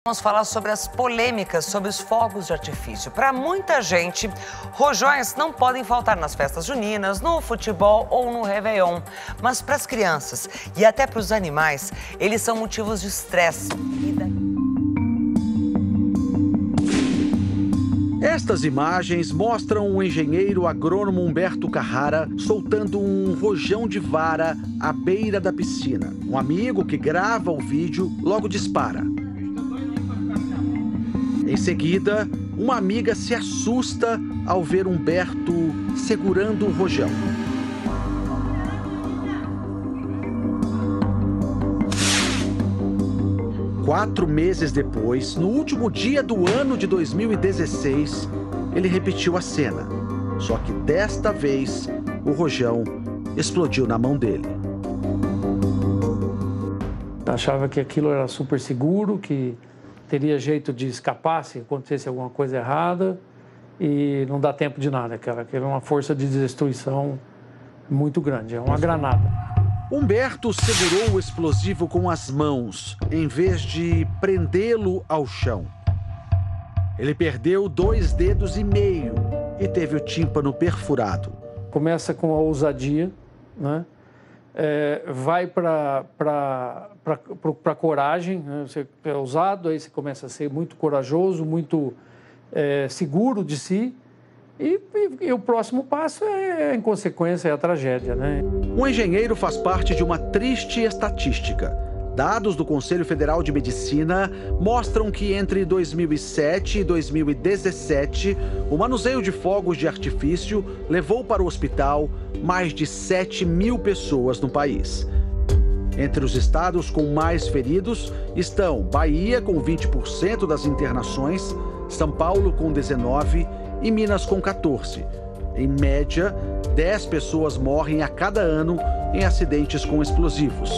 Vamos falar sobre as polêmicas sobre os fogos de artifício. Para muita gente, rojões não podem faltar nas festas juninas, no futebol ou no Réveillon. Mas para as crianças e até para os animais, eles são motivos de estresse. Estas imagens mostram o engenheiro agrônomo Humberto Carrara soltando um rojão de vara à beira da piscina. Um amigo que grava o vídeo logo dispara. Em seguida, uma amiga se assusta ao ver Humberto segurando o rojão. Quatro meses depois, no último dia do ano de 2016, ele repetiu a cena. Só que desta vez, o rojão explodiu na mão dele. Achava que aquilo era super seguro, que teria jeito de escapar se acontecesse alguma coisa errada, e não dá tempo de nada, cara. Que é uma força de destruição muito grande, é uma granada. Humberto segurou o explosivo com as mãos, em vez de prendê-lo ao chão. Ele perdeu 2,5 dedos e teve o tímpano perfurado. Começa com a ousadia, né? Vai para a coragem, né? Você é ousado, aí você começa a ser muito corajoso, muito seguro de si. E o próximo passo em consequência, é a tragédia, né? Um engenheiro faz parte de uma triste estatística. Dados do Conselho Federal de Medicina mostram que entre 2007 e 2017, o manuseio de fogos de artifício levou para o hospital mais de 7.000 pessoas no país. Entre os estados com mais feridos estão Bahia, com 20% das internações, São Paulo, com 19% e Minas, com 14%. Em média, 10 pessoas morrem a cada ano em acidentes com explosivos.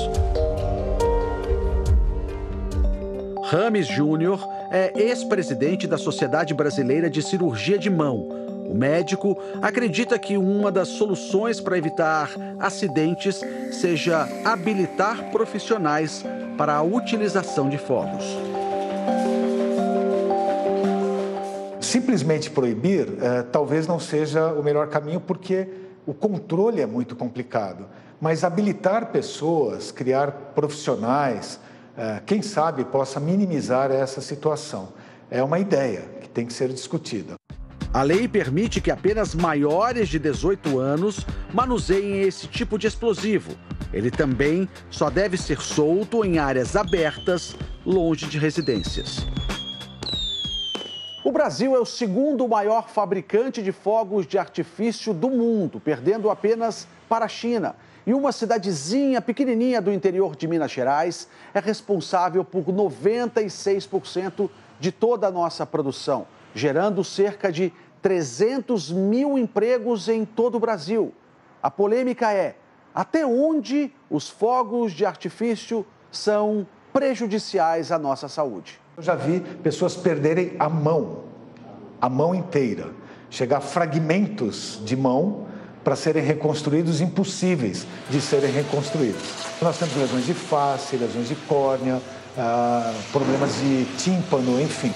Rames Júnior é ex-presidente da Sociedade Brasileira de Cirurgia de Mão. O médico acredita que uma das soluções para evitar acidentes seja habilitar profissionais para a utilização de fogos. Simplesmente proibir talvez não seja o melhor caminho, porque o controle é muito complicado. Mas habilitar pessoas, criar profissionais, quem sabe possa minimizar essa situação. É uma ideia que tem que ser discutida. A lei permite que apenas maiores de 18 anos manuseiem esse tipo de explosivo. Ele também só deve ser solto em áreas abertas, longe de residências. O Brasil é o segundo maior fabricante de fogos de artifício do mundo, perdendo apenas para a China. E uma cidadezinha pequenininha do interior de Minas Gerais é responsável por 96% de toda a nossa produção, gerando cerca de 300 mil empregos em todo o Brasil. A polêmica é: até onde os fogos de artifício são prejudiciais à nossa saúde? Eu já vi pessoas perderem a mão inteira, chegar a fragmentos de mão para serem reconstruídos, impossíveis de serem reconstruídos. Nós temos lesões de face, lesões de córnea, problemas de tímpano, enfim.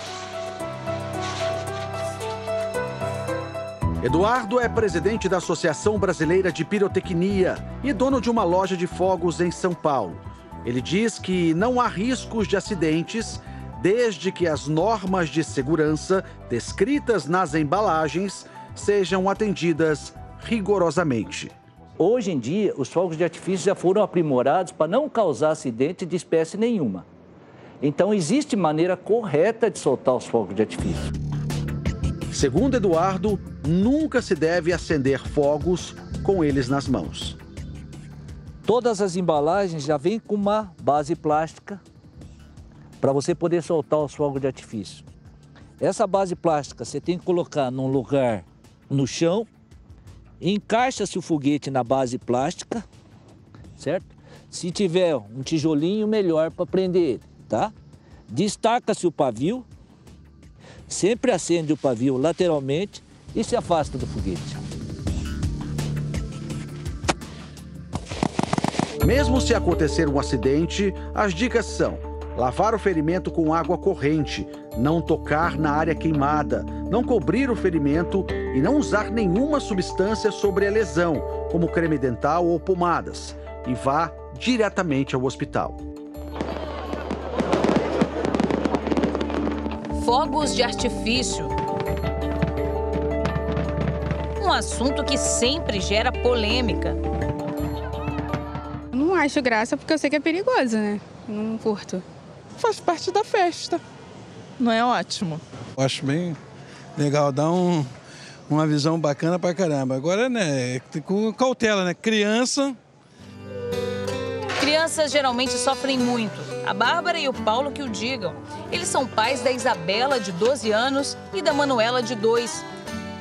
Eduardo é presidente da Associação Brasileira de Pirotecnia e dono de uma loja de fogos em São Paulo. Ele diz que não há riscos de acidentes desde que as normas de segurança descritas nas embalagens sejam atendidas rigorosamente. Hoje em dia, os fogos de artifício já foram aprimorados para não causar acidente de espécie nenhuma. Então, existe maneira correta de soltar os fogos de artifício. Segundo Eduardo, nunca se deve acender fogos com eles nas mãos. Todas as embalagens já vêm com uma base plástica para você poder soltar os fogos de artifício. Essa base plástica você tem que colocar num lugar no chão, encaixa-se o foguete na base plástica, certo? Se tiver um tijolinho, melhor para prender ele, tá? Destaca-se o pavio, sempre acende o pavio lateralmente e se afasta do foguete. Mesmo se acontecer um acidente, as dicas são: lavar o ferimento com água corrente, não tocar na área queimada, não cobrir o ferimento e não usar nenhuma substância sobre a lesão, como creme dental ou pomadas, e vá diretamente ao hospital. Fogos de artifício. Um assunto que sempre gera polêmica. Não acho graça porque eu sei que é perigoso, né? Não curto. Faz parte da festa. Não é ótimo? Eu acho bem legal, dá uma visão bacana pra caramba. Agora, né, com cautela, né? Crianças geralmente sofrem muito. A Bárbara e o Paulo que o digam. Eles são pais da Isabela, de 12 anos, e da Manuela, de 2.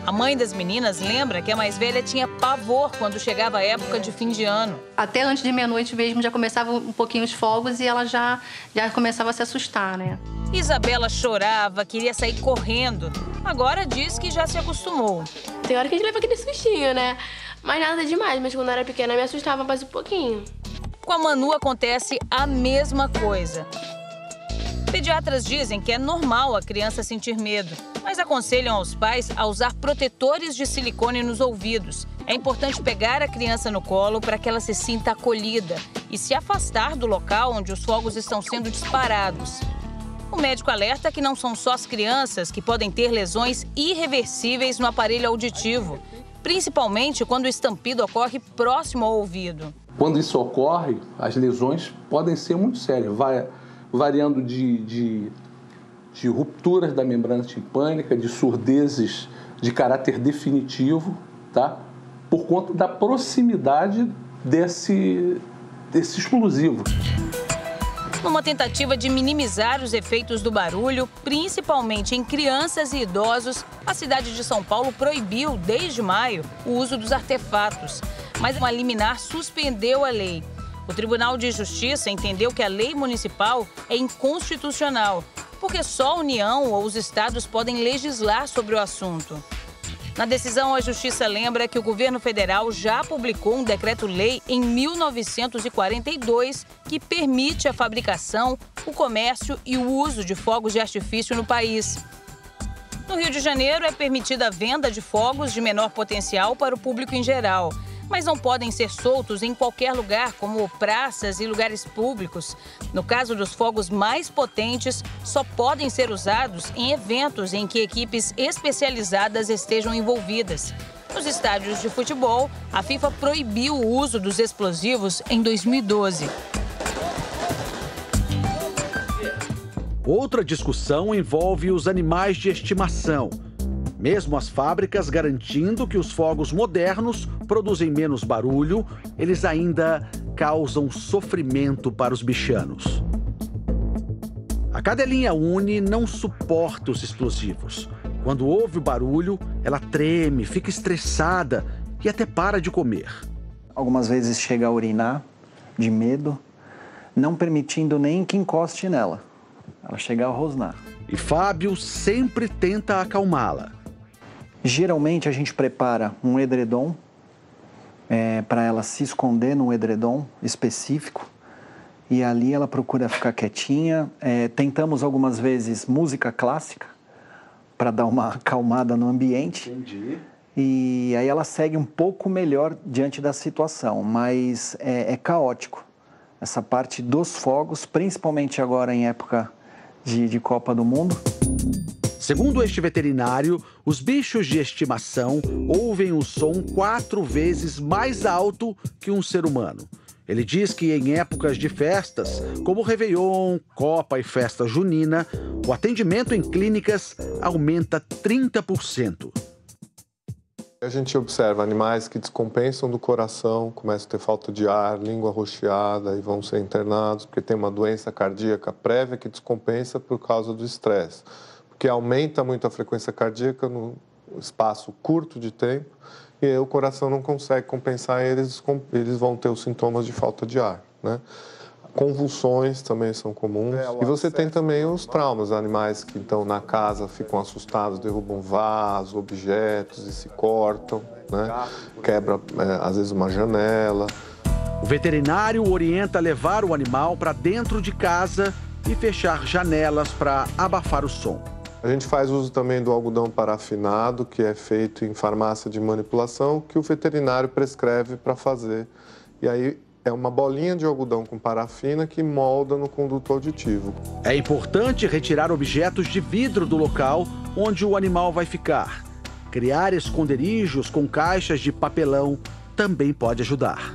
A mãe das meninas lembra que a mais velha tinha pavor quando chegava a época de fim de ano. Até antes de meia-noite mesmo já começava um pouquinho os fogos e ela já começava a se assustar, né? Isabela chorava, queria sair correndo. Agora diz que já se acostumou. Tem hora que a gente leva aquele sustinho, né? Mas nada demais, mas quando eu era pequena me assustava mais um pouquinho. Com a Manu acontece a mesma coisa. Pediatras dizem que é normal a criança sentir medo, mas aconselham aos pais a usar protetores de silicone nos ouvidos. É importante pegar a criança no colo para que ela se sinta acolhida e se afastar do local onde os fogos estão sendo disparados. O médico alerta que não são só as crianças que podem ter lesões irreversíveis no aparelho auditivo, principalmente quando o estampido ocorre próximo ao ouvido. Quando isso ocorre, as lesões podem ser muito sérias, variando de rupturas da membrana timpânica, de surdezes de caráter definitivo, tá? Por conta da proximidade desse explosivo. Numa tentativa de minimizar os efeitos do barulho, principalmente em crianças e idosos, a cidade de São Paulo proibiu, desde maio, o uso dos artefatos. Mas uma liminar suspendeu a lei. O Tribunal de Justiça entendeu que a lei municipal é inconstitucional, porque só a União ou os estados podem legislar sobre o assunto. Na decisão, a Justiça lembra que o governo federal já publicou um decreto-lei em 1942 que permite a fabricação, o comércio e o uso de fogos de artifício no país. No Rio de Janeiro, é permitida a venda de fogos de menor potencial para o público em geral, mas não podem ser soltos em qualquer lugar, como praças e lugares públicos. No caso dos fogos mais potentes, só podem ser usados em eventos em que equipes especializadas estejam envolvidas. Nos estádios de futebol, a FIFA proibiu o uso dos explosivos em 2012. Outra discussão envolve os animais de estimação. Mesmo as fábricas garantindo que os fogos modernos produzem menos barulho, eles ainda causam sofrimento para os bichanos. A cadelinha Uni não suporta os explosivos. Quando ouve o barulho, ela treme, fica estressada e até para de comer. Algumas vezes chega a urinar de medo, não permitindo nem que encoste nela. Ela chega a rosnar. E Fábio sempre tenta acalmá-la. Geralmente a gente prepara um edredom para ela se esconder num edredom específico e ali ela procura ficar quietinha. Tentamos algumas vezes música clássica para dar uma acalmada no ambiente. Entendi. E aí ela segue um pouco melhor diante da situação, mas é caótico. Essa parte dos fogos, principalmente agora em época de Copa do Mundo. Segundo este veterinário, os bichos de estimação ouvem o som 4 vezes mais alto que um ser humano. Ele diz que em épocas de festas, como Réveillon, Copa e festa junina, o atendimento em clínicas aumenta 30%. A gente observa animais que descompensam do coração, começam a ter falta de ar, língua roxeada e vão ser internados porque tem uma doença cardíaca prévia que descompensa por causa do estresse. Porque aumenta muito a frequência cardíaca no espaço curto de tempo e aí o coração não consegue compensar e eles vão ter os sintomas de falta de ar, né? Convulsões também são comuns. E você tem também os traumas, animais que estão na casa, ficam assustados, derrubam vasos, objetos e se cortam, né? Quebra, às vezes, uma janela. O veterinário orienta a levar o animal para dentro de casa e fechar janelas para abafar o som. A gente faz uso também do algodão parafinado, que é feito em farmácia de manipulação, que o veterinário prescreve para fazer. E aí é uma bolinha de algodão com parafina que molda no conduto auditivo. É importante retirar objetos de vidro do local onde o animal vai ficar. Criar esconderijos com caixas de papelão também pode ajudar.